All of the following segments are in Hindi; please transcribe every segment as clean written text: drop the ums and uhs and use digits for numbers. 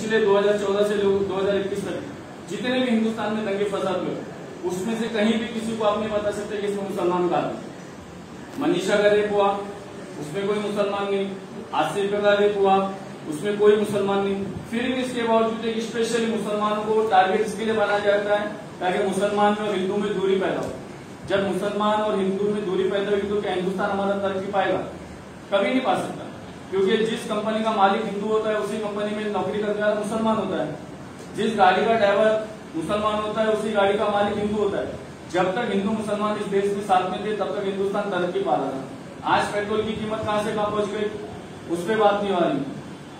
पिछले 2014 से 2021 तक जितने भी हिंदुस्तान में दंगे फसाद हुए उसमें से कहीं भी किसी को आप नहीं बता सकते कि इसमें मुसलमान का आदमी। मनीषा का रेप हुआ उसमें कोई मुसलमान नहीं, आसिफ का रेप हुआ उसमें कोई मुसलमान नहीं, फिर भी इसके बावजूद एक स्पेशली मुसलमानों को टारगेट इसके लिए बनाया जाता है ताकि मुसलमान में और हिंदू में दूरी पैदा हो। जब मुसलमान और हिंदू में दूरी पैदा होगी तो क्या हिंदुस्तान हमारा तरक्की पाएगा? कभी नहीं पा सकता, क्योंकि जिस कंपनी का मालिक हिंदू होता है उसी कंपनी में नौकरी करने वाला मुसलमान होता है, जिस गाड़ी का ड्राइवर मुसलमान होता है उसी गाड़ी का मालिक हिंदू होता है। जब तक हिंदू मुसलमान इस देश में साथ में थे तब तक हिंदुस्तान तरक्की पा रहा था। आज पेट्रोल की कीमत कहां से कहां पहुंच गई उस पर बात नहीं हो रही।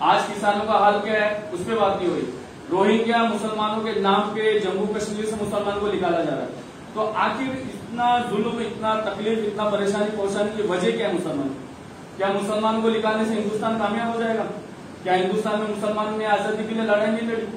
आज किसानों का हाल क्या है उस पर बात नहीं हुई। रोहिंग्या मुसलमानों के नाम पे जम्मू कश्मीर से मुसलमान को निकाला जा रहा है। तो आखिर इतना जुल्म, इतना तकलीफ, इतना परेशानी पहुंचाने की वजह क्या है मुसलमान? क्या मुसलमान को निकालने से हिंदुस्तान कामयाब हो जाएगा? क्या हिंदुस्तान में मुसलमान ने आजादी के लिए लड़ाई नहीं लड़ी?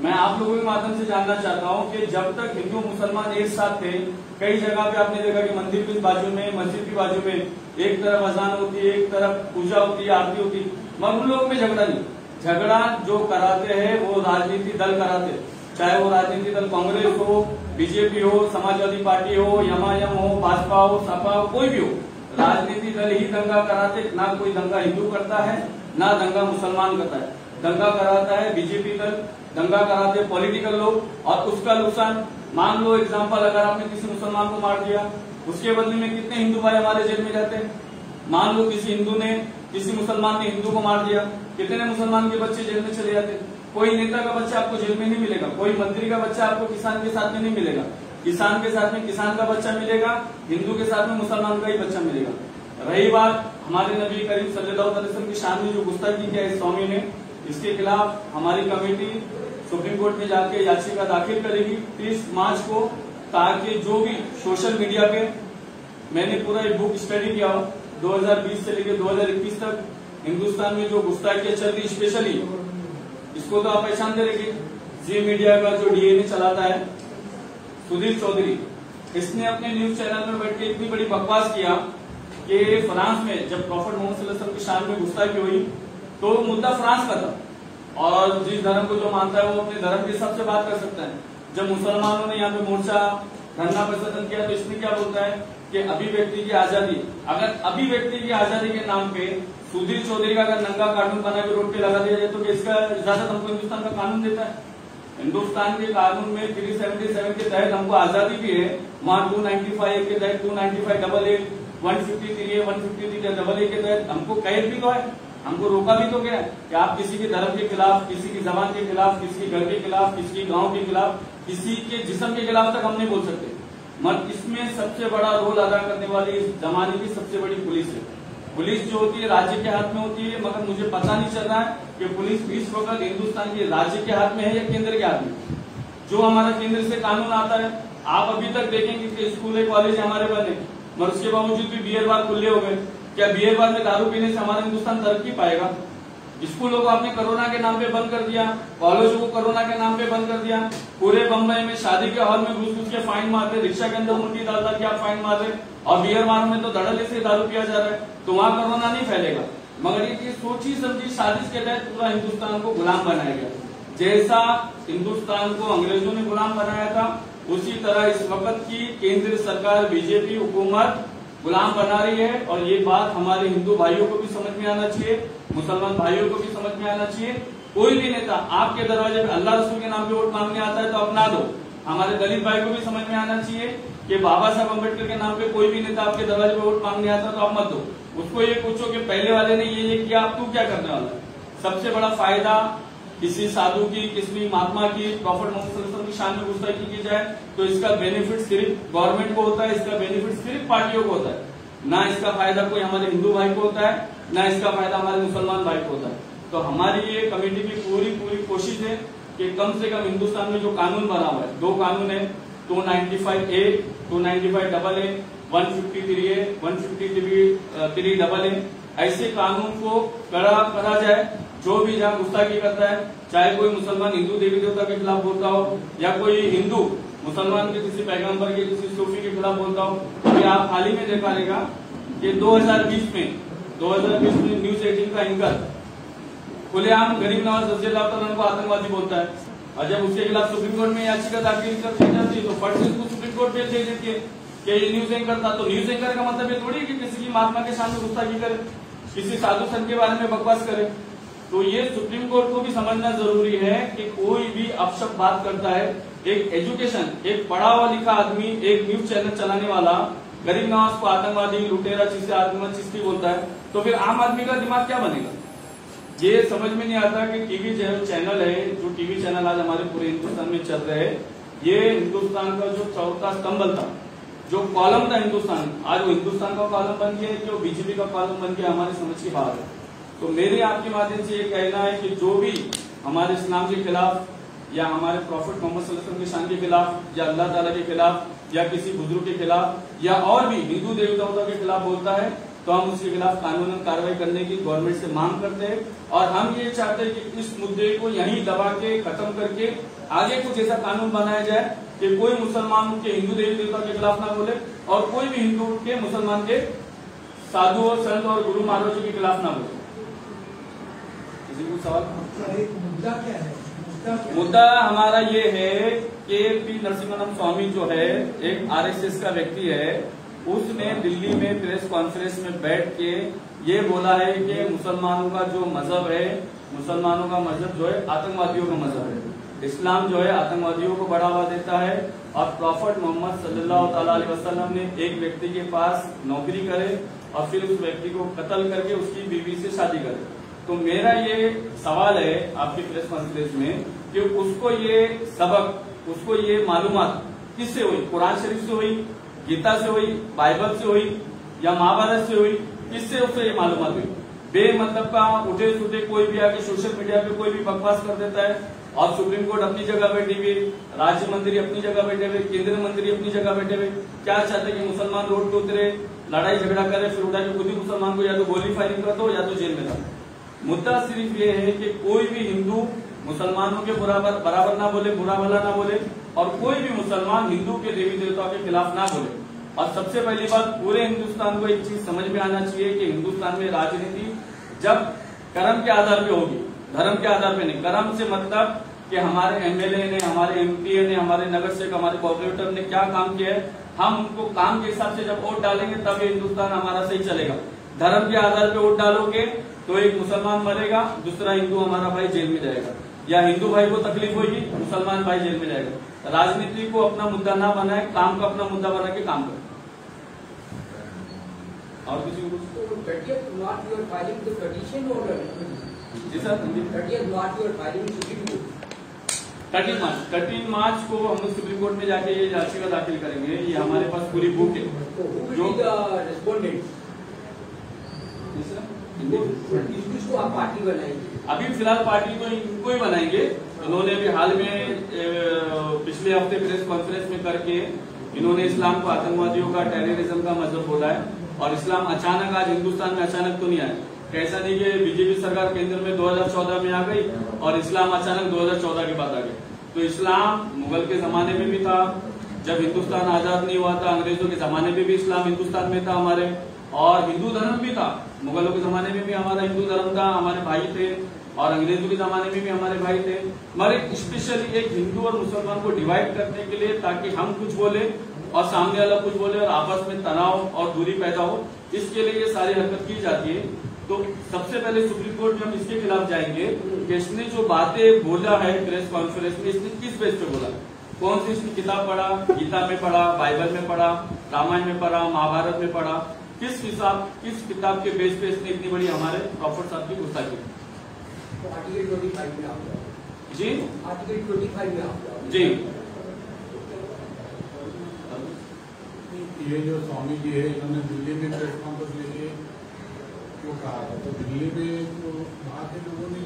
मैं आप लोगों के माध्यम से जानना चाहता हूं कि जब तक हिंदू मुसलमान एक साथ थे, कई जगह पे आपने देखा कि मंदिर की बाजू में, मस्जिद की बाजू में एक तरफ अजान होती है, एक तरफ पूजा होती है, आरती होती है, मगर उन लोगों में झगड़ा नहीं। झगड़ा जो कराते हैं वो राजनीतिक दल कराते, चाहे वो राजनीतिक दल कांग्रेस हो, बीजेपी हो, समाजवादी पार्टी हो, एमआईएम हो, भाजपा हो, सपा हो, कोई भी हो, राजनीतिक दल ही दंगा कराते। ना कोई दंगा हिंदू करता है ना दंगा मुसलमान करता है। दंगा कराता है बीजेपी दल, दंगा कराते पॉलिटिकल लोग, और उसका नुकसान, मान लो एग्जाम्पल, अगर आपने किसी मुसलमान को मार दिया उसके बदले में कितने हिंदू भाई हमारे जेल में जाते हैं? मान लो किसी हिंदू ने, किसी मुसलमान ने हिंदू को मार दिया, कितने मुसलमान के बच्चे जेल में चले जाते? कोई नेता का बच्चा आपको जेल में नहीं मिलेगा, कोई मंत्री का बच्चा आपको किसान के साथ में नहीं मिलेगा, किसान के साथ में किसान का बच्चा मिलेगा, हिंदू के साथ में मुसलमान का ही बच्चा मिलेगा। रही बात हमारे नबी करीम सल्लल्लाहु अलैहि वसल्लम की शान में जो गुस्ताखी किया इस स्वामी ने, इसके खिलाफ हमारी कमेटी सुप्रीम कोर्ट में जाके याचिका दाखिल करेगी 30 मार्च को, ताकि जो भी सोशल मीडिया पे, मैंने पूरा एक बुक स्टडी किया 2020 से लेकर 2021 तक हिंदुस्तान में जो गुस्ताखियां चल रही, स्पेशली इसको तो आप पहचानते रहेंगे, जी मीडिया का जो डीएनए चलाता है सुधीर चौधरी, इसने अपने न्यूज चैनल में बैठ के इतनी बड़ी बकवास किया कि फ्रांस में जब प्रॉफेट मोहम्मद सल्लल्लाहु अलैहि वसल्लम की शान में गुस्ताखी हुई तो मुद्दा फ्रांस का था, और जिस धर्म को जो मानता है वो अपने धर्म के हिसाब से बात कर सकता है। जब मुसलमानों ने यहाँ पे मोर्चा धरना प्रदर्शन किया तो इसमें क्या बोलता है कि अभिव्यक्ति की आजादी, अगर अभिव्यक्ति की आजादी के नाम पे सुधीर चौधरी का अगर नंगा कानून बना के रोड पे लगा दिया जाए तो इसका इजाजत हमको हिंदुस्तान का कानून देता है? हिंदुस्तान के कानून में 377 के तहत हमको आजादी भी है, वहाँ 295 के तहत, 295 153 153 के तहत हमको कैद भी तो है, हमको रोका भी तो गया है कि आप किसी के धर्म के खिलाफ, किसी की जबान के खिलाफ, किसी के घर के खिलाफ, किसी के गांव के खिलाफ, किसी के जिस्म के खिलाफ तक हम नहीं बोल सकते। मगर इसमें सबसे बड़ा रोल अदा करने वाली इस जमाने की सबसे बड़ी पुलिस है। पुलिस जो होती है राज्य के हाथ में होती है, मगर मुझे पता नहीं चल रहा है कि पुलिस इस वक्त हिंदुस्तान के राज्य के हाथ में है या केंद्र के हाथ में। जो हमारा केंद्र से कानून आता है, आप अभी तक देखेंगे कि स्कूल कॉलेज हमारे बने, मगर उसके बावजूद भी बियर बार खुले हो गए। क्या बियर बार में दारू पीने से हमारा हिंदुस्तान तरक्की पाएगा? स्कूलों को आपने कोरोना के नाम पे बंद कर दिया, कॉलेजों को कोरोना के नाम पे बंद कर दिया, पूरे बम्बई में शादी के हॉल में घुस घुस के फाइन मार रहे, रिक्शा के अंदर मुंडी डाल डाल के आप फाइन मार रहे, और बियर बार में तो धड़ल्ले से दारू पिया जा रहा है, तो वहां कोरोना नहीं फैलेगा। मगर ये सोची समझी साजिश के तहत पूरा हिंदुस्तान को गुलाम बनाया गया। जैसा हिंदुस्तान को अंग्रेजों ने गुलाम बनाया था, उसी तरह इस वक्त की केंद्र सरकार बीजेपी हुकूमत गुलाम बना रही है। और ये बात हमारे हिंदू भाइयों को भी समझ में आना चाहिए, मुसलमान भाइयों को भी समझ में आना चाहिए। कोई भी नेता आपके दरवाजे पे अल्लाह रसूल के नाम पे वोट मांगने आता है तो अपना दो। हमारे दलित भाई को भी समझ में आना चाहिए कि बाबा साहब अम्बेडकर के नाम पे कोई भी नेता आपके दरवाजे पे वोट मांगने आता है तो आप मत दो। उसको ये पूछो कि पहले वाले ने ये किया, अब तू क्या करने वाला है? सबसे बड़ा फायदा किसी साधु की, किसी महात्मा की, प्रॉफेट मोहम्मद सल्लल्लाहु अलैहि वसल्लम की शान में गुस्ताखी की जाए तो इसका बेनिफिट सिर्फ गवर्नमेंट को होता है, इसका बेनिफिट सिर्फ पार्टियों को होता है। ना इसका फायदा कोई हमारे हिंदू भाई को होता है, ना इसका फायदा हमारे मुसलमान भाई को होता है। तो हमारी ये कमेटी की पूरी कोशिश है कि कम से कम हिंदुस्तान में जो कानून बना हुआ है, 2 कानून है, 295A, 295AA, 153A, 153AA, ऐसे कानून को कड़ा करा जाए। जो भी जहाँ गुस्ताखी करता है, चाहे कोई मुसलमान हिंदू देवी देवता के खिलाफ बोलता हो या कोई हिंदू मुसलमान के किसी पैगंबर के, किसी सूफी के खिलाफ बोलता हो, तो आप हाल ही में देखा रहेगा कि 2020 में न्यूज 18 का एंकर खुलेआम गरीब नवाज रज़ियल्लाहु ताला को आतंकवादी बोलता है, और जब उसके खिलाफ सुप्रीम कोर्ट में याचिका दाखिल कर दी जाती है तो फट से उसको सुप्रीम कोर्ट बेल दे देती है कि ये न्यूज एंकर था। तो न्यूज एंकर का मतलब ये थोड़ी कि किसी की महात्मा के सामने गुस्ताखी करे, किसी साधु संत के बारे में बकवास करे। तो ये सुप्रीम कोर्ट को भी समझना जरूरी है कि कोई भी अपशब्द बात करता है, एक एजुकेशन, एक पढ़ा हुआ लिखा आदमी एक न्यूज चैनल चलाने वाला गरीब नवाज को आतंकवादी, लुटेरा, चीजें आतंकवाद चिश्ती बोलता है, तो फिर आम आदमी का दिमाग क्या बनेगा? ये समझ में नहीं आता कि टीवी चैनल है, जो टीवी चैनल आज हमारे पूरे हिंदुस्तान में चल रहे हैं, ये हिंदुस्तान का जो चौथा स्तंभ था, जो कॉलम था हिंदुस्तान, आज वो हिंदुस्तान का कॉलम बन गया है, जो बीजेपी का कॉलम बन गया, हमारी समझ की बात है। तो मेरे आपके माध्यम से ये कहना है कि जो भी हमारे इस्लाम के खिलाफ या हमारे प्रॉफिट मोहम्मद सल्लल्लाहु अलैहि वसल्लम की शान के खिलाफ या अल्लाह ताला के खिलाफ या किसी बुजुर्ग के खिलाफ या और भी हिंदू देवी देवताओं के खिलाफ बोलता है, तो हम उसके खिलाफ कानूनन कार्रवाई करने की गवर्नमेंट से मांग करते हैं। और हम ये चाहते हैं कि इस मुद्दे को यहीं दबा के खत्म करके आगे कुछ ऐसा कानून बनाया जाए कि कोई मुसलमान के हिंदू देवी देवताओं के खिलाफ ना बोले और कोई भी हिंदू के मुसलमान के साधु और संत और गुरु महाराजों के खिलाफ ना बोले। किसी को सवाल? मुद्दा क्या है? मुद्दा हमारा ये है कि पी नरसिम्हम स्वामी जो है एक आरएसएस का व्यक्ति है, उसने दिल्ली में प्रेस कॉन्फ्रेंस में बैठ के ये बोला है कि मुसलमानों का जो मजहब है, मुसलमानों का मजहब जो है आतंकवादियों का मजहब है, इस्लाम जो है आतंकवादियों को बढ़ावा देता है। और प्रॉफिट मोहम्मद सल्लल्लाहु अलैहि वसल्लम ने एक व्यक्ति के पास नौकरी करे और फिर उस व्यक्ति को कत्ल करके उसकी बीवी से शादी करे। तो मेरा ये सवाल है आपकी प्रेस कॉन्फ्रेंस में कि उसको ये सबक, उसको ये मालूमात किससे हुई? कुरान शरीफ से हुई, गीता से हुई, बाइबल से हुई या महाभारत से हुई? किससे उससे ये मालूमात हुई? बेमतलब का उठे सुठे कोई भी आके सोशल मीडिया पे कोई भी बकवास कर देता है और सुप्रीम कोर्ट अपनी जगह बैठी हुई, राज्य मंत्री अपनी जगह बैठे हुए, केंद्रीय मंत्री अपनी जगह बैठे हुए, क्या चाहते कि मुसलमान रोड पे उतरे, लड़ाई झगड़ा करे, फिर उठा के खुद ही मुसलमान को या तो गोली फायरिंग कर दो या तो जेल में डालो। मुद्दा सिर्फ ये है कि कोई भी हिंदू मुसलमानों के बराबर ना बोले, बुरा भला ना बोले, और कोई भी मुसलमान हिंदू के देवी देवताओं के खिलाफ ना बोले। और सबसे पहली बात, पूरे हिंदुस्तान को एक चीज समझ में आना चाहिए कि हिंदुस्तान में राजनीति जब कर्म के आधार पे होगी, धर्म के आधार पे नहीं। कर्म से मतलब कि हमारे एमएलए ने, हमारे एमपी ने, हमारे नगर सेवक, हमारे कॉर्पोरेटर ने क्या काम किया है, हम उनको काम के हिसाब से जब वोट डालेंगे तब ये हिंदुस्तान हमारा सही चलेगा। धर्म के आधार पे वोट डालोगे तो एक मुसलमान मरेगा, दूसरा हिंदू हमारा भाई जेल में जाएगा, या हिंदू भाई को तकलीफ होगी, मुसलमान भाई जेल में जाएगा। राजनीति को अपना मुद्दा ना बनाए, काम को अपना मुद्दा बना के काम करें। और किसी को? जी सर, 13 मार्च को हम लोग सुप्रीम कोर्ट में जाके ये याचिका दाखिल करेंगे। ये हमारे पास पूरी बुक है जो इसको आप पार्टी बनाएंगे? अभी फिलहाल पार्टी तो इनको ही बनाएंगे। उन्होंने अभी हाल में पिछले हफ्ते प्रेस कॉन्फ्रेंस में करके इन्होंने इस्लाम को आतंकवादियों का, टेररिज्म का मजहब बोला है। और इस्लाम अचानक आज हिंदुस्तान में अचानक तो नहीं आया, कैसा नहीं कि बीजेपी सरकार केंद्र में 2014 में आ गई और इस्लाम अचानक 2014 के बाद आ गई। तो इस्लाम मुगल के जमाने में भी था, जब हिंदुस्तान आजाद नहीं हुआ था अंग्रेजों के जमाने में भी इस्लाम हिंदुस्तान में था हमारे, और हिंदू धर्म भी था। मुगलों के जमाने में भी हमारा हिंदू धर्म था, हमारे भाई थे, और अंग्रेजों के जमाने में भी हमारे भाई थे। मगर स्पेशली एक हिंदू और मुसलमान को डिवाइड करने के लिए, ताकि हम कुछ बोले और सामने वाला कुछ बोले और आपस में तनाव और दूरी पैदा हो, इसके लिए ये सारी हरकत की जाती है। तो सबसे पहले सुप्रीम कोर्ट में हम इसके खिलाफ जाएंगे कि इसने जो बातें बोला है प्रेस कॉन्फ्रेंस में, इसने किस बेस पे बोला, कौन सी इसने किताब पढ़ा, गीता में पढ़ा, बाइबल में पढ़ा, रामायण में पढ़ा, महाभारत में पढ़ा, किस किताब के बेस पे इसने इतनी बड़ी हमारे प्रॉफिट साहब की गुस्ताखी की? आर्टिकल 25 में आप जी, आर्टिकल 25 में आप जी। ये जो स्वामी जी है, इन्होंने दिल्ली में प्रेस कॉन्फ्रेंस लेके वो कहा था, तो दिल्ली में तो वहाँ के लोगों ने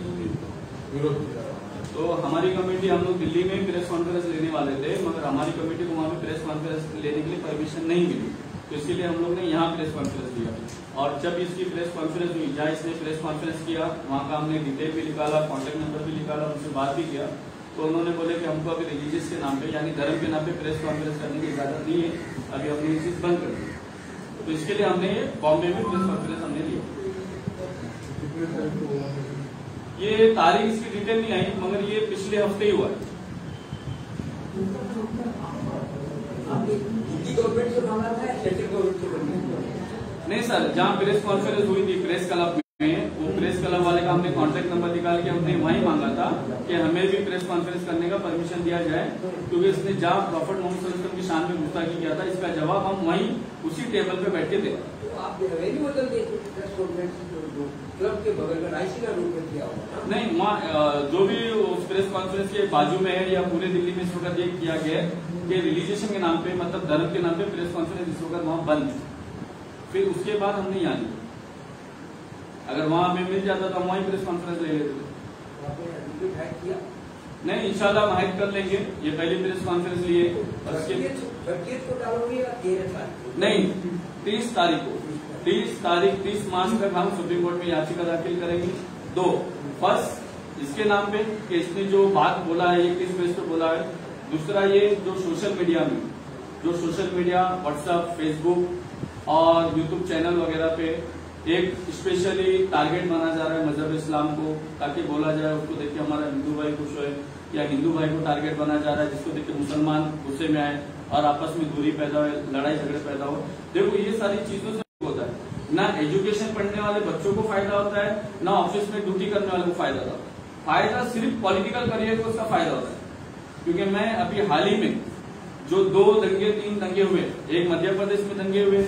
विरोध किया। तो हमारी कमेटी, हम लोग दिल्ली में प्रेस कॉन्फ्रेंस लेने वाले थे, मगर हमारी कमेटी को वहाँ पे प्रेस कॉन्फ्रेंस लेने के लिए परमिशन नहीं मिली, तो इसीलिए हम लोग ने यहाँ प्रेस कॉन्फ्रेंस लिया। और जब इसकी प्रेस कॉन्फ्रेंस हुई, जहाँ इसने प्रेस कॉन्फ्रेंस किया, वहाँ का हमने डिटेल भी निकाला, कॉन्टेक्ट नंबर भी निकाला, उनसे बात भी किया, तो उन्होंने बोले कि हमको अभी रिलीजियस के नाम पे, यानी धर्म के नाम पे प्रेस कॉन्फ्रेंस करने की इजाजत नहीं है, अभी हमने ये चीज बंद कर दी। तो इसके लिए हमने ये बॉम्बे में प्रेस कॉन्फ्रेंस हमने लिया। ये तारीख इसकी डिटेल नहीं आई, मगर ये पिछले हफ्ते ही हुआ है। आपने हिंदी गवर्नमेंट से मांगा था या सेंट्रल गवर्नमेंट से मांगा? नहीं सर, जहाँ प्रेस कॉन्फ्रेंस हुई थी प्रेस क्लब में, वो प्रेस क्लब वाले का हमने कॉन्टेक्ट नंबर निकाल के हमने वहीं मांगा था कि हमें भी प्रेस कॉन्फ्रेंस करने का परमिशन दिया जाए, क्योंकि इसने जहाँ प्रॉफिट मोहम्मद सल्लल्लाहु अलैहि वसल्लम की शान में गुस्ताखी किया था, इसका जवाब हम वहीं उसी टेबल पे बैठ के दे। तो आप नहीं बदल दे प्रेस कॉन्फ्रेंस क्लब के बगल में राइसी का रूप में किया होगा? नहीं, वहाँ जो भी उस प्रेस कॉन्फ्रेंस के बाजू में है या पूरे दिल्ली में इस वक्त ये किया गया है कि रिलीजिएशन के नाम पे, मतलब धर्म के नाम पे प्रेस कॉन्फ्रेंस इस वक्त वहाँ बंद है। फिर उसके बाद हम नहीं आने, अगर वहाँ हमें मिल जाता तो हम वहीं प्रेस कॉन्फ्रेंस ले लेते। किया नहीं, इंशाल्लाह हम हाइड कर लेंगे। ये पहली प्रेस कॉन्फ्रेंस लिए और उसके 30 को डालोगे या 13 तारीख को? नहीं, 30 तारीख 30 मार्च तक हम सुप्रीम कोर्ट में याचिका दाखिल करेंगे। 2 फर्स्ट इसके नाम पे कि इसने जो बात बोला है ये किस बेस पे बोला है। दूसरा, ये जो सोशल मीडिया व्हाट्सएप, फेसबुक और यूट्यूब चैनल वगैरह पे एक स्पेशली टारगेट माना जा रहा है मजहब इस्लाम को, ताकि बोला जाए उसको देख के हमारा हिंदू भाई खुश होए, या हिंदू भाई को टारगेट बना जा रहा है जिसको देख के मुसलमान गुस्से में आए और आपस में दूरी पैदा हो, लड़ाई झगड़े पैदा हो। देखो, ये सारी चीजों से होता है ना, एजुकेशन पढ़ने वाले बच्चों को फायदा होता है, ना ऑफिस में ड्यूटी करने वाले को फायदा होता है। फायदा सिर्फ पॉलिटिकल करियर को उसका फायदा होता है। क्योंकि मैं अभी हाल ही में जो 3 दंगे हुए, एक मध्य प्रदेश में दंगे हुए,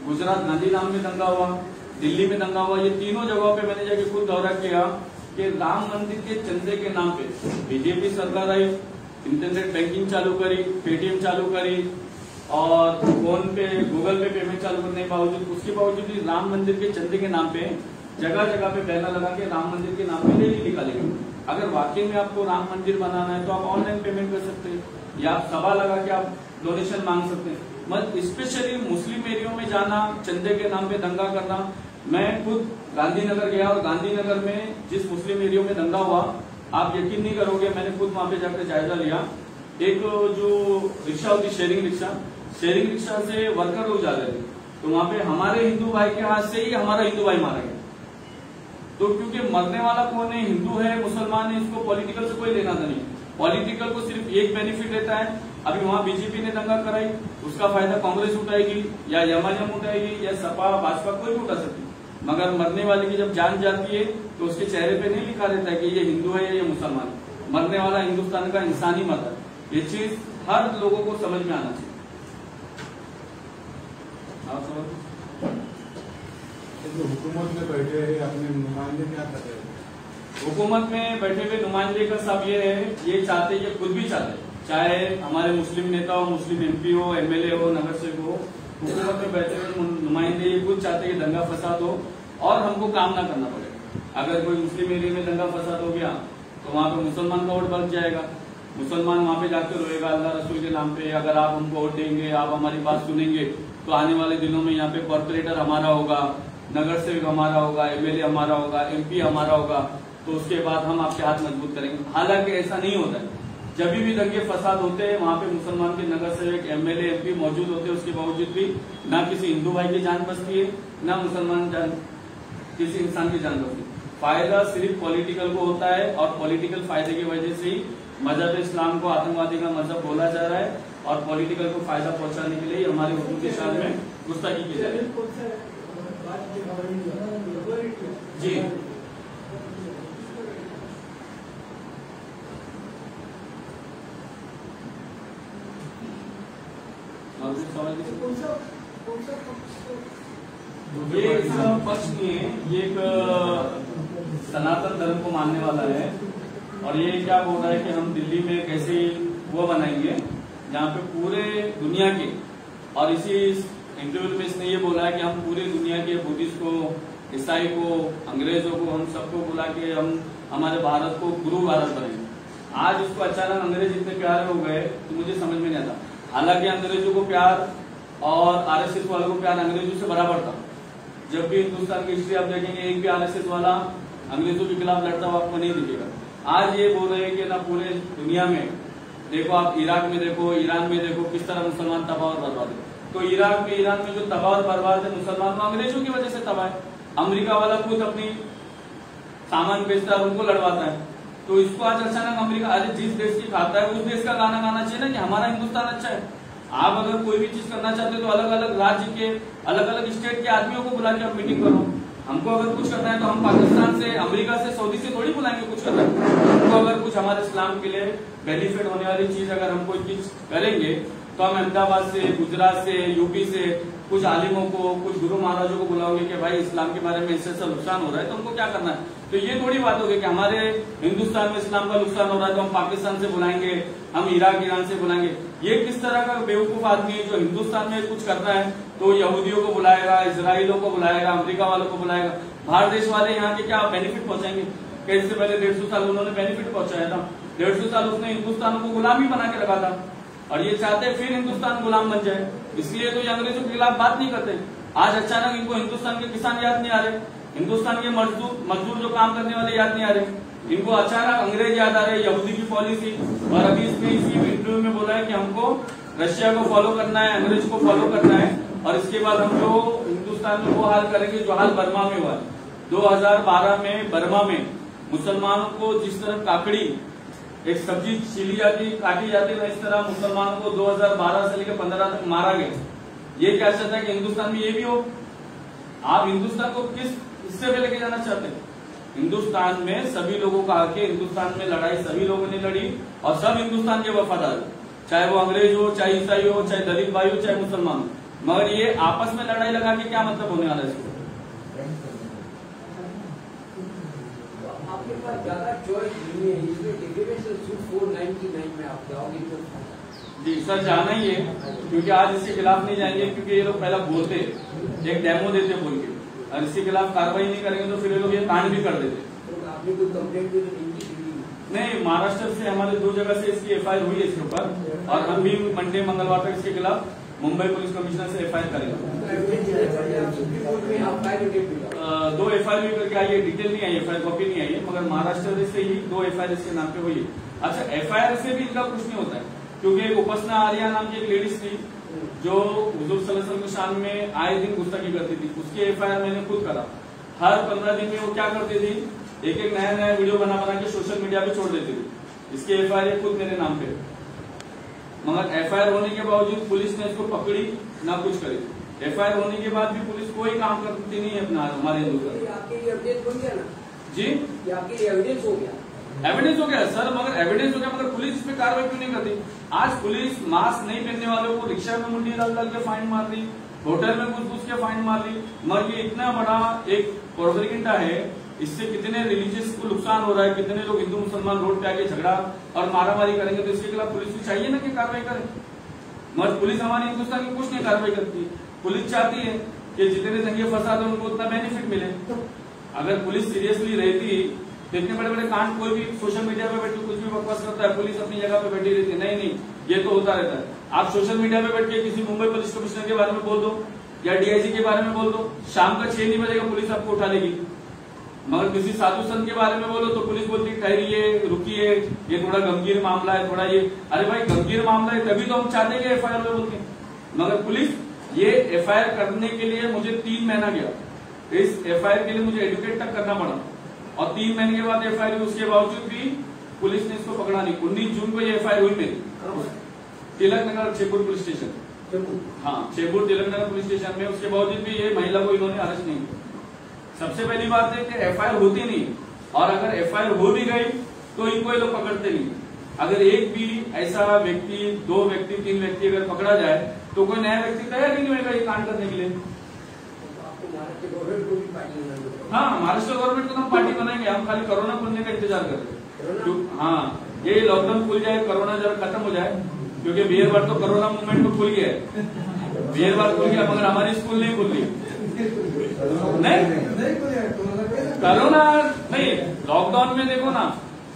गुजरात गांधीधाम में दंगा हुआ, दिल्ली में दंगा हुआ, ये तीनों जगहों पे मैंने जाके खुद दौरा किया कि राम मंदिर के चंदे के नाम पे बीजेपी सरकार आई, इंटरनेट बैंकिंग चालू करी, पेटीएम चालू करी और फोन पे, गूगल पे पेमेंट चालू करने के बावजूद, उसके बावजूद भी राम मंदिर के चंदे के नाम पे जगह जगह पे बैनर लगा के राम मंदिर के नाम पे रैली निकालेंगे। अगर वाकई में आपको राम मंदिर बनाना है तो आप ऑनलाइन पेमेंट कर सकते हैं, या आप सभा लगा के आप डोनेशन मांग सकते हैं। मत स्पेशली मुस्लिम एरियो में जाना, चंदे के नाम पे दंगा करना। मैं खुद गांधीनगर गया और गांधीनगर में जिस मुस्लिम एरियो में दंगा हुआ, आप यकीन नहीं करोगे, मैंने खुद वहां पे जाकर जायजा लिया। एक जो रिक्शा होती, शेयरिंग रिक्शा से वर्कर लोग जा रहे थे, तो वहां पे हमारे हिंदू भाई के हाथ से ही हमारा हिंदू भाई मारा गया। तो क्योंकि मरने वाला कौन है, हिंदू है मुसलमान है, इसको पॉलिटिकल से कोई लेना था नहीं। पॉलिटिकल को सिर्फ एक बेनिफिट रहता है, अभी वहां बीजेपी ने दंगा कराई, उसका फायदा कांग्रेस उठाएगी या एमआईएम उठाएगी या सपा भाजपा कोई भी उठा सकती, मगर मरने वाले की जब जान जाती है तो उसके चेहरे पे नहीं लिखा रहता है कि ये हिंदू है या ये मुसलमान है। मरने वाला हिंदुस्तान का इंसानी मत है, ये चीज हर लोगों को समझ में आना चाहिए। आप समझ, हुकूमत में बैठे अपने नुमाइंदे क्या कर रहे हैं? हुकूमत में बैठे हुए नुमाइंदे का सब ये है, ये चाहते, ये खुद भी चाहते, चाहे हमारे मुस्लिम नेता हो, मुस्लिम एमपी हो, एमएलए हो, नगर सेवक हो, हुकूमत में बैठे हुए नुमाइंदे ये खुद चाहते कि दंगा फसाद हो और हमको काम ना करना पड़े। अगर कोई मुस्लिम एरिया में दंगा फसाद हो गया तो वहां पे मुसलमान का वोट बढ़ जाएगा, मुसलमान वहां पे जाकर रोएगा अल्लाह रसूल के नाम पे, अगर आप हमको वोट देंगे, आप हमारी बात सुनेंगे तो आने वाले दिनों में यहाँ पे कॉर्पोरेटर हमारा होगा, नगर सेवक हमारा होगा, एमएलए हमारा होगा, एमपी हमारा होगा, तो उसके बाद हम आपके हाथ मजबूत करेंगे। हालांकि ऐसा नहीं होता है। जब भी दंगे फसाद होते हैं वहां पे मुसलमान के नगर सेवक, एमएलए, एमपी मौजूद होते हैं, उसके बावजूद भी ना किसी हिंदू भाई की जान बचती है, ना मुसलमान जान, किसी इंसान की जान बचती है। फायदा सिर्फ पॉलिटिकल को होता है और पॉलिटिकल फायदे की वजह से ही मजहब इस्लाम को आतंकवादी का मजहब बोला जा रहा है और पॉलिटिकल को फायदा पहुंचाने के लिए हमारे हुकूमत के शान में गुस्ताखी की जा रही है। जी, ये इसका पक्ष नहीं है, ये एक सनातन धर्म को मानने वाला है और ये क्या बोल रहा है कि हम दिल्ली में कैसे वो बनाएंगे जहाँ पे पूरे दुनिया के, और इसी इंटरव्यू में इसने ये बोला है कि हम पूरी दुनिया के बुद्धिस्ट को, ईसाई को, अंग्रेजों को, हम सबको बुला के हम हमारे भारत को गुरु भारत बनाएंगे। आज उसको अचानक अंग्रेज इतने प्यारे हो गए तो मुझे समझ में नहीं आता। हालांकि अंग्रेजों को प्यार और आरएसएस वालों को प्यार अंग्रेजों से बराबर था। जब भी हिंदुस्तान की हिस्ट्री आप देखेंगे एक भी आरएसएस वाला अंग्रेजों के खिलाफ लड़ता हुआ आपको नहीं दिखेगा। आज ये बोल रहे हैं कि ना पूरे दुनिया में देखो, आप इराक में देखो, ईरान में देखो, किस तरह मुसलमान तबाह और बर्बाद है। तो ईरान में जो तबाह और बर्बाद है मुसलमान अंग्रेजों की वजह से तबाह है। अमेरिका वाला खुद अपनी सामान बेचता है और उनको लड़वाता है। तो इसको आज अचानक अमेरिका, अरे जिस देश की खाता है उस देश का गाना गाना चाहिए ना कि हमारा हिंदुस्तान अच्छा है। आप अगर कोई भी चीज करना चाहते हो तो अलग अलग राज्य के, अलग अलग स्टेट के आदमियों को बुला के आप मीटिंग करो। हमको अगर कुछ करना है तो हम पाकिस्तान से, अमेरिका से, सऊदी से थोड़ी बुलाएंगे कुछ करना है। हमको अगर कुछ हमारे इस्लाम के लिए बेनिफिट होने वाली चीज अगर हम कोई चीज करेंगे तो हम अहमदाबाद से, गुजरात से, यूपी से कुछ आलिमों को, कुछ गुरु महाराजों को बुलाओगे कि भाई इस्लाम के बारे में इससे सब नुकसान हो रहा है तो हमको क्या करना है। तो ये थोड़ी बात होगी कि हमारे हिंदुस्तान में इस्लाम का नुकसान हो रहा है तो हम पाकिस्तान से बुलाएंगे, हम इराक, ईरान से बुलाएंगे। ये किस तरह का बेवकूफ आदमी है जो हिंदुस्तान में कुछ करना है तो यहूदियों को बुलाएगा, इसराइलों को बुलाएगा, अमेरिका वालों को बुलाएगा। बाहर देश वाले यहाँ के क्या बेनिफिट पहुंचाएंगे? कि इससे पहले 150 साल उन्होंने बेनिफिट पहुंचाया था। 150 साल उसने हिंदुस्तान को गुलामी बना के रखा था और ये चाहते फिर हिंदुस्तान गुलाम बन जाए, इसलिए तो ये अंग्रेजों के खिलाफ बात नहीं करते। आज अचानक इनको हिंदुस्तान के किसान याद नहीं आ रहे, हिंदुस्तान के मजदूर जो काम करने वाले याद नहीं आ रहे, इनको अचानक अंग्रेज याद आ रहे, यहूदी की पॉलिसी। और अभी इसमें इसी इंटरव्यू में बोला है कि हमको रशिया को फॉलो करना है, अंग्रेज को फॉलो करना है और इसके बाद हम लोग हिंदुस्तान में वो हाल करेंगे जो हाल बर्मा में हुआ। 2012 में बर्मा में मुसलमानों को जिस तरह काकड़ी एक सब्जी छीली जाती, काटी जाती है, इस तरह मुसलमानों को 2012 से लेकर 15 तक मारा गया। ये क्या चाहता है कि हिंदुस्तान में ये भी हो? आप हिंदुस्तान को किस हिस्से में लेके जाना चाहते हैं? हिंदुस्तान में सभी लोगों का आके, हिंदुस्तान में लड़ाई सभी लोगों ने लड़ी और सब हिंदुस्तान के वफादार, चाहे वो अंग्रेज हो, चाहे ईसाई हो, चाहे दलित भाई हो, चाहे मुसलमान हो। मगर ये आपस में लड़ाई लगा के क्या मतलब होने वाला है इसको? आपके पास ज्यादा चॉइस नहीं है, इसमें डिफेमेशन सूट 499 में आप जाओगे तो जी सर, जाना ही है क्योंकि आज इसके खिलाफ नहीं जाएंगे क्योंकि ये लोग पहला बोलते, एक डेमो देते बोल के, और इसके खिलाफ कार्रवाई नहीं करेंगे तो फिर ये लोग ये कांड भी कर देते। तो आपने कोई कंप्लेंट भी नहीं, महाराष्ट्र से हमारे 2 जगह से इसकी FIR हुई है इसके ऊपर और हम भी मंडे मंगलवार तक इसके खिलाफ मुंबई पुलिस कमिश्नर से FIR करेंगे। 2 FIR भी करके आई है, डिटेल नहीं आई है, FIR कॉपी नहीं आई है, मगर महाराष्ट्र से ही 2 FIR इसके नाम पे हुई है। अच्छा, FIR से भी इनका कुछ नहीं होता है क्योंकि एक उपासना आर्या नाम की एक लेडीज थी जो हुजूर सल्लल्लाहु अलैहि वसल्लम की शान में आए दिन गुस्ताखी करती थी, उसकी FIR मैंने खुद करा। हर 15 दिन में वो क्या करती थी, एक एक नया नया वीडियो बना के सोशल मीडिया पे छोड़ देती थी। इसकी FIR खुद मेरे नाम पे, मगर FIR होने के बावजूद पुलिस ने इसको पकड़ी ना कुछ करी। FIR होने के बाद भी पुलिस कोई काम करती नहीं है अपना हमारे हिंदुस्तान। आपके लिए एविडेंस हो गया ना जी, ये आपके लिए एविडेंस हो गया। एविडेंस हो गया सर, मगर एविडेंस हो गया मगर पुलिस इस पे कार्रवाई क्यों नहीं करती? आज पुलिस मास्क नहीं पहनने वालों को रिक्शा में मुंडी डाल के फाइन मार दी, होटल में घुस के फाइन मार दी। मगर ये इतना बड़ा एक प्रोपेगेंडा है, इससे कितने रिलीजियस को नुकसान हो रहा है, कितने लोग हिंदू मुसलमान रोड पे आके झगड़ा और मारामारी करेंगे तो इसके खिलाफ पुलिस को चाहिए ना कि कार्रवाई करे। मगर पुलिस हमारे हिंदुस्तान की कुछ नहीं कार्रवाई करती। पुलिस चाहती है कि जितने दंगे फसाद है उनको उतना बेनिफिट मिले। अगर पुलिस सीरियसली रहती तो इतने बड़े बड़े कांड, कोई भी सोशल मीडिया पे बैठ के कुछ भी बकवास करता है, पुलिस अपनी जगह पे बैठी रहती है। नहीं नहीं, ये तो होता रहता है। आप सोशल मीडिया पे बैठ के किसी मुंबई पुलिस कमिश्नर के बारे में बोल दो या DIG के बारे में बोल दो, शाम का 6 नहीं बजेगा पुलिस आपको उठा लेगी। मगर किसी साधु संत के बारे में बोलो तो पुलिस बोलती ठहरिए, रुकिए, ये थोड़ा गंभीर मामला है, थोड़ा ये। अरे भाई गंभीर मामला है तभी तो हम चाहते हैं कि FIR में बोलते। मगर पुलिस ये FIR करने के लिए मुझे 3 महीना गया, इस FIR के लिए मुझे एडुकेट तक करना पड़ा और 3 महीने के बाद FIR हुई। उसके बावजूद भी पुलिस ने इसको पकड़ा नहीं। 19 जून को ये FIR हुई मेरी तिलक नगर छेपुर पुलिस स्टेशन, हाँ छेपुर तिलक नगर पुलिस स्टेशन में। उसके बावजूद भी ये महिला को इन्होंने अरेस्ट नहीं किया। सबसे पहली बात है कि FIR होती नहीं, और अगर FIR हो भी गई तो इनको ये लोग पकड़ते नहीं। अगर एक भी ऐसा व्यक्ति, 2 व्यक्ति, 3 व्यक्ति अगर पकड़ा जाए तो कोई नया व्यक्ति तैयार ही नहीं होगा ये कांड करने के लिए। हाँ, महाराष्ट्र गवर्नमेंट को हम पार्टी बनाएंगे, हम खाली कोरोना खुलने का इंतजार कर रहे हैं। हाँ, ये लॉकडाउन खुल जाए, कोरोना जरा खत्म हो जाए, क्योंकि बिहार बार तो कोरोना मूवमेंट में खुल गया है, बिहार बार खुल गया, मगर हमारी स्कूल नहीं खुल रही। नहीं कोरोना नहीं, लॉकडाउन में देखो ना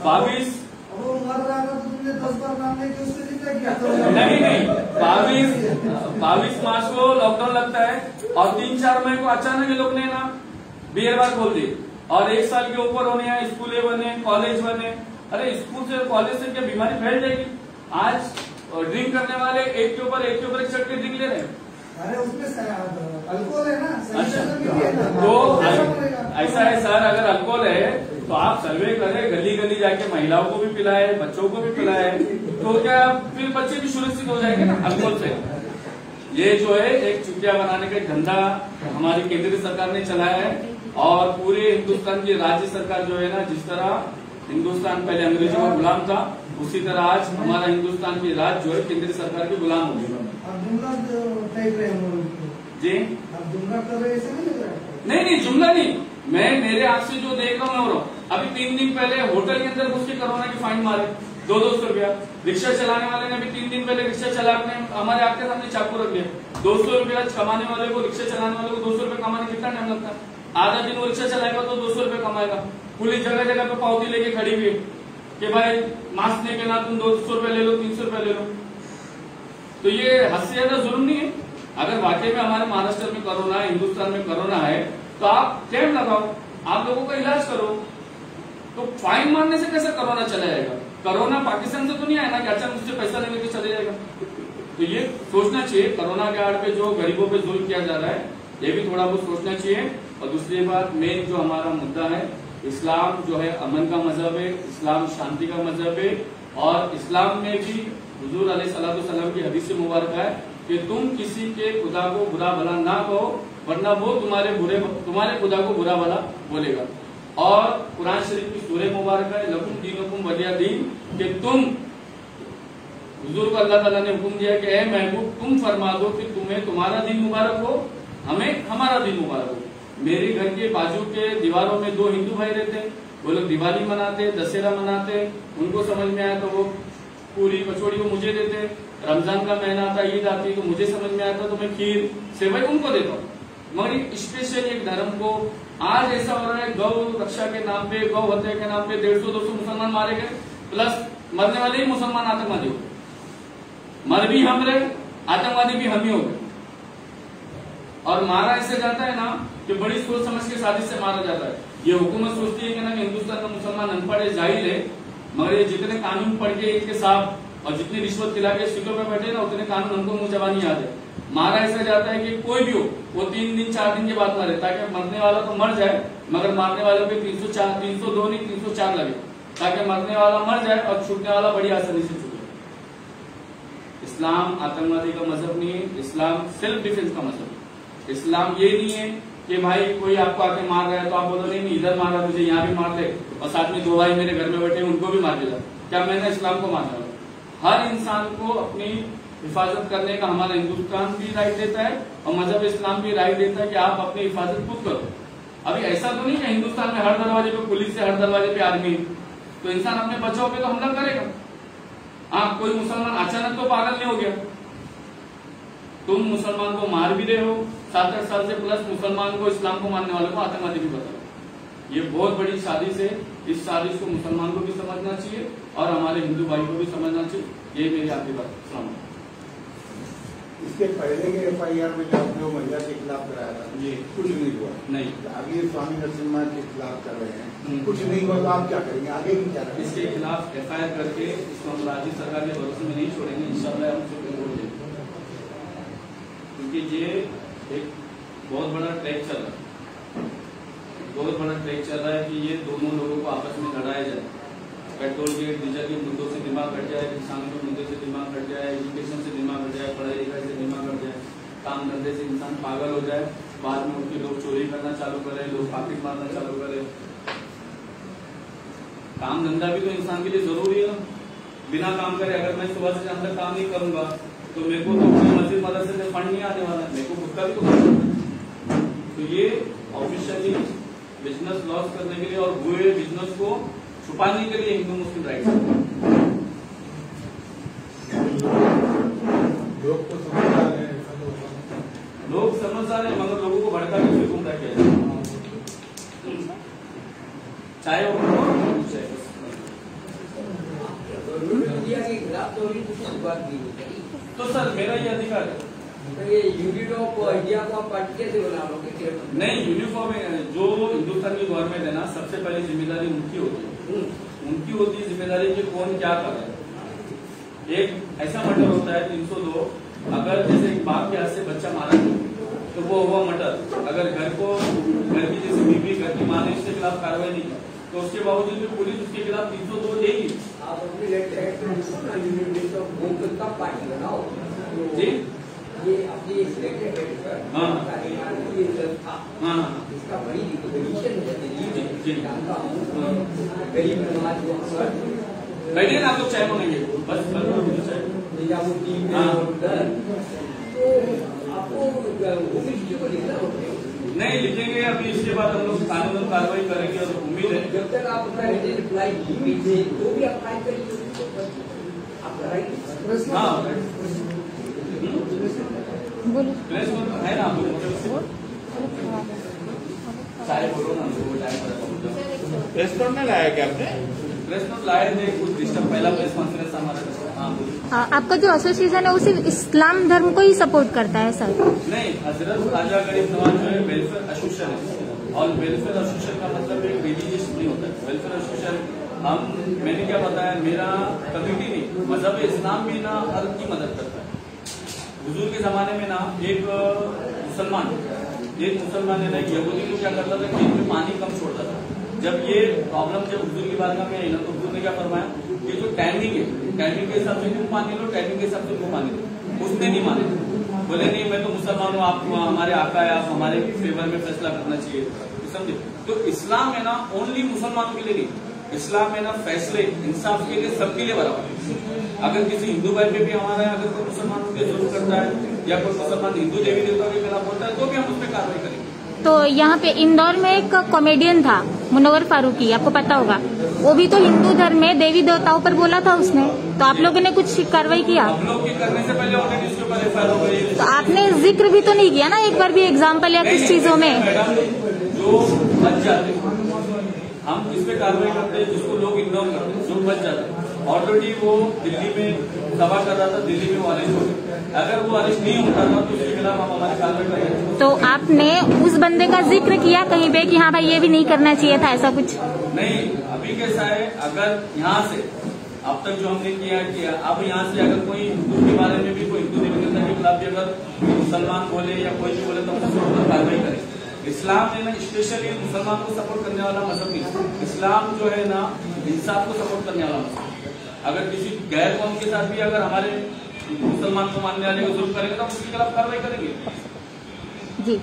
22 नहीं 22 मार्च को लॉकडाउन लगता है और 3-4 मई को अचानक ये लोग ने ना बिहार बार खोल दी और 1 साल के ऊपर होने हैं, स्कूलें बने, कॉलेज बने। अरे स्कूल से कॉलेज से क्या बीमारी फैल जाएगी? आज ड्रिंक करने वाले एक के ऊपर एक चढ़ के ड्रिंक ले रहे हैं। अरे उसमें अल्कोहल है ना। अच्छा, तो ऐसा है सर, अगर अल्कोहल है तो आप सर्वे करें, गली गली जाके महिलाओं को भी पिलाए, बच्चों को भी पिलाए, तो क्या फिर बच्चे भी सुरक्षित हो जाएंगे ना अल्कोहल से। ये जो है एक चुटिया बनाने का धंधा हमारी केंद्र सरकार ने चलाया है, और पूरे हिंदुस्तान की राज्य सरकार जो है ना, जिस तरह हिंदुस्तान पहले अंग्रेजों का गुलाम था, उसी तरह आज हमारा हिंदुस्तान की राज्य जो है केंद्र सरकार के गुलाम हो गई। जी आप जुमला कर रहे हैं, ऐसा नहीं लग रहा है? नहीं, जुमला नहीं, मैं मेरे आंख से जो देख रहा हूँ मैं हो रहा हूँ। अभी 3 दिन पहले होटल के अंदर घुस के कोरोना की फाइन मारे 200 रुपया। रिक्शा चलाने वाले ने भी 3 दिन पहले रिक्शा चलाने हमारे आपके सामने चाकू रख दिया। 200 रुपया कमाने वाले को, रिक्शा चलाने वाले को 200 रुपया कमाने कितना टाइम लगता है? आधा दिन वो रिक्शा चलाएगा तो 200 रुपया कमाएगा। पुलिस जगह जगह पे पावती लेके खड़ी हुई कि भाई मास्क नहीं पहना, तुम 200 रुपया ले लो, 300 रुपया ले लो। तो ये हद से ज्यादा जुर्म नहीं है? अगर वाकई में हमारे महाराष्ट्र में कोरोना है, हिंदुस्तान में कोरोना है, तो आप कैंप लगाओ, आप लोगों का इलाज करो। तो फाइन मारने से कैसे कोरोना चला जाएगा? कोरोना पाकिस्तान से तो नहीं आया ना कि अचानक उससे पैसा लेने के चले जाएगा। तो ये सोचना चाहिए, कोरोना के आड़ पे जो गरीबों पे जुल्म किया जा रहा है, ये भी थोड़ा बहुत सोचना चाहिए। और दूसरी बात, मेन जो हमारा मुद्दा है, इस्लाम जो है अमन का मजहब है, इस्लाम शांति का मजहब है, और इस्लाम में भी हुजूर अलैहिस्सलाम की हदीस मुबारक है कि तुम किसी के खुदा को बुरा भला ना कहो, वरना वो तुम्हारे खुदा को बुरा भला बोलेगा। और कुरान शरीफ की सूरह मुबारक है, लकुम दीनुकुम वलिया दीन, कि तुम, हुजूर को अल्लाह ताला ने हुक्म दिया कि ए महबूब तुम फरमा दो कि तुम्हें तुम्हारा दिन मुबारक हो, हमें हमारा दिन मुबारक हो। मेरे घर के बाजू के दीवारों में 2 हिंदू भाई रहते हैं, वो लोग दिवाली मनाते, दशहरा मनाते, उनको समझ में आया तो वो पूरी कचौड़ी को मुझे देते। रमजान का महीना आता, ईद आती, तो मुझे समझ में आता तो मैं खीर सेवई उनको देता हूँ। मगर स्पेशल एक धर्म को आज ऐसा हो रहा है, गौ रक्षा के नाम पे, गौ हत्या के नाम पे 150-200 मुसलमान मारे गए, प्लस मरने वाले ही मुसलमान आतंकवादी हो गए। मर भी हम रहे, आतंकवादी भी हम ही हो गए। और मारा ऐसे जाता है ना कि बड़ी सोच समझ के साजिश से मारा जाता है। ये हुकूमत सोचती है कि ना कि हिंदुस्तान का मुसलमान अनपढ़ है, जाहिल है, मगर ये जितने कानून पढ़ के इनके साथ और जितनी रिश्वत खिला के सीटों पे बैठे ना, उतने कानून हमको मुंह जबानी याद है। मारा ऐसा जाता है कि कोई भी हो वो 3 दिन 4 दिन के बाद मरे, ताकि मरने वाला तो मर जाए, मगर मारने वाले पे 302 नहीं 304 लगे, ताकि मरने वाला मर जाए और छूटने वाला बड़ी आसानी से छूटे। इस्लाम आतंकवादी का मजहब नहीं है, इस्लाम सेल्फ डिफेंस का मजहब है। इस्लाम ये नहीं है कि भाई कोई आपको आके मार रहा है तो आप बोलो नहीं इधर मारा, मुझे यहाँ भी मार दे, और साथ में 2 भाई मेरे घर में बैठे उनको भी मार दिया। क्या मैंने इस्लाम को मारना है? हर इंसान को अपनी हिफाजत करने का हमारा हिंदुस्तान भी राइट देता है, और मजहब इस्लाम भी राइट देता है कि आप अपनी हिफाजत खुद करो। अभी ऐसा तो नहीं कि हिंदुस्तान में हर दरवाजे पे पुलिस है, हर दरवाजे पे आर्मी है, तो इंसान अपने बचाव पे तो हमला करेगा। हाँ, कोई मुसलमान अचानक तो पागल नहीं हो गया। तुम मुसलमान को मार भी रहे हो, 7-8 साल से प्लस मुसलमान को, इस्लाम को मानने वालों को आतंकवादी भी बताओ। ये बहुत बड़ी साजिश है। इस साजिश को मुसलमान को भी समझना चाहिए और हमारे हिंदू भाई को भी समझना चाहिए। ये मेरी आखिरी बात। इसके पहले के FIR में जो महिला के खिलाफ कराया था, ये कुछ नहीं हुआ। नहीं, अभी स्वामी नरसिम्हा के खिलाफ कर रहे हैं, कुछ नहीं हुआ, तो आप क्या करेंगे आगे भी? क्या करेंगे? इसके खिलाफ FIR करके इसको हम राज्य सरकार के भरोसे में नहीं छोड़ेंगे, इंशाल्लाह हम सुप्रीम कोर्ट देंगे। क्योंकि ये एक बहुत बड़ा ट्रैक चल रहा है, बहुत बड़ा ट्रैक चल रहा है कि ये दोनों लोगों को आपस में लड़ाया जाए। पेट्रोल के, डीजल के मुद्दों से दिमाग हट जाए, किसानों के मुद्दे से दिमाग हट जाए, एजुकेशन से दिमाग हट जाए, पढ़ाई लिखाई से दिमाग हट जाए, काम धंधे से इंसान पागल हो जाए, बाद में उनके लोग चोरी करना चालू करें, लोग पॉकेट मारना चालू करें। काम धंधा भी तो इंसान के लिए जरूरी है ना। बिना काम करे अगर मैं सुबह से शाम तक काम नहीं करूंगा तो मेरे को तो मस्जिद मदरसे से फंड नहीं आने वाला है, मेरे को खुद का भी तो करना है। तो ये ऑफिशियली बिजनेस लॉस करने के लिए और हुए बिजनेस को छुपाने के लिए हिंदू मुस्लिम राइट्स लोग तो समझदार हैं, लोग समझदार है, मगर लोगों को भड़का के गुमराह किया जाए, चाहे वो मीडिया के खिलाफ तो अभी कुछ बात नहीं हुई। तो सर मेरा ये अधिकार है। तो ये यूनिट ऑफ इंडिया को आप पार्टी कैसे बना लोगे? नहीं, यूनिफॉर्म जो हिंदुस्तान की गवर्नमेंट है ना, सबसे पहले जिम्मेदारी उनकी होती है। उनकी होती है जिम्मेदारी कि कौन क्या कर रहा है। एक ऐसा मर्डर होता है 302, अगर जैसे एक बाप के हाथ से बच्चा मारा तो वो हुआ मर्डर। अगर घर की जैसे बीवी, घर की माँ ने इसके खिलाफ कार्रवाई नहीं की तो उसके बावजूद भी पुलिस उसके खिलाफ 302 देगी। आप अपने लेफ्ट लिखो ना, यूनियन लिस्ट ऑफ वोकल का पार्टी बनाओ जी ये अपनी सिलेक्टेड हेड पर हाँ। ये सब था हाँ इसका बड़ी रिकॉग्निशन है जी, जी। जानता हूँ गरीब नवाज वो अक्सर बैठिए ना, आप लोग चाय मांगेंगे बस निजामुद्दीन में हाँ। तो आपको होम मिनिस्ट्री को लिखना होता है। नहीं लिखेंगे अभी, इसके बाद हम लोग कानून कार्रवाई करेंगे और उम्मीद है। जब तक आप अपना रिटर्न रिप्लाई नहीं भेजे तो भी अप्लाई करिए, आपका राइट। हाँ बोलो प्रेस में है ना आप लोग, चाय बोलो ना, वो टाइम पर प्रेस नोट नहीं लाया क्या आपने? प्रेस नोट लाए थे कुछ डिस्टर्ब, पहला प्रेस कॉन्फ्रेंस हमारा। हाँ बोलिए। आपका जो एसोसिएशन है वो सिर्फ इस्लाम धर्म को ही सपोर्ट करता है सर? नहीं, हजरत ख्वाजा गरीब नवाज जो है वेलफेयर एसोसिएशन है, और वेलफेयर एसोसिएशन का मतलब एक रिलीजियस नहीं होता है। वेलफेयर एसोसिएशन मैंने क्या बताया, मेरा कम्युनिटी नहीं, मजहब इस्लाम भी ना हर की मदद करता है। हुजूर के जमाने में ना एक मुसलमान है ना, एक यहूदी को क्या करता था, खेत में पानी कम छोड़ता था। जब ये प्रॉब्लम जब हुजूर की बारगाह में आई ना, तो हुजूर ने क्या फरमाया कि जो टाइमिंग है, टाइमिंग के हिसाब से तुम पानी लो, टाइमिंग के हिसाब से तुम पानी लो। उसने नहीं माने, बोले नहीं मैं तो मुसलमान हूँ, आप हमारे आका है, आप हमारे फेवर में फैसला करना चाहिए, समझे। तो इस्लाम है ना ओनली मुसलमानों के लिए नहीं, इस्लाम है ना फैसले इंसाफ के लिए सबके लिए बराबर। अगर किसी हिंदू भाई पे भी हमारा है, अगर कोई मुसलमानों के जुल्म करता है या कोई मुसलमान हिंदू देवी देवताओं के खिलाफ होता है, तो भी हम उस पर कार्रवाई करेंगे। तो यहाँ पे इंदौर में एक कॉमेडियन था मुनव्वर फारूकी, आपको पता होगा, वो भी तो हिंदू धर्म में देवी देवताओं पर बोला था उसने, तो आप लोगों ने कुछ कार्रवाई किया? हम लोग के करने से पहले ऑलरेडी इसके ऊपर एफआईआर हो गई। तो आपने जिक्र भी तो नहीं किया ना एक बार भी एग्जाम्पल या कुछ चीजों में? मैडम जो बच जाते हैं हम इस पे कार्रवाई करते हैं, जिसको लोग इग्नोर करते हैं, जो बच जाते हैं। ऑलरेडी वो दिल्ली में सभा कर रहा था, दिल्ली में वो अरेस्ट हो गया। अगर वो अरेस्ट नहीं होता था तो उसके खिलाफ हम हमारी कार्रवाई करेंगे। तो आपने उस बंदे का जिक्र किया कहीं पे कि हाँ भाई ये भी नहीं करना चाहिए था, ऐसा कुछ? नहीं, अभी कैसा है, अगर यहाँ से अब तक जो हमने किया, अब यहाँ से अगर कोई हिंदू के बारे में भी, कोई हिंदू देवी देवता के खिलाफ भी अगर मुसलमान बोले या कोई भी बोले तो हम उसके ऊपर कार्रवाई करें। इस्लाम है ना स्पेशली मुसलमान को सपोर्ट करने वाला मजहब नहीं, इस्लाम जो है ना इंसाफ को सपोर्ट करने वाला मजहब। अगर किसी गैर कौम के साथ भी अगर हमारे मुसलमान को मानने वाले को जुल्म करेंगे तो हम उसके खिलाफ कार्रवाई करेंगे। जी।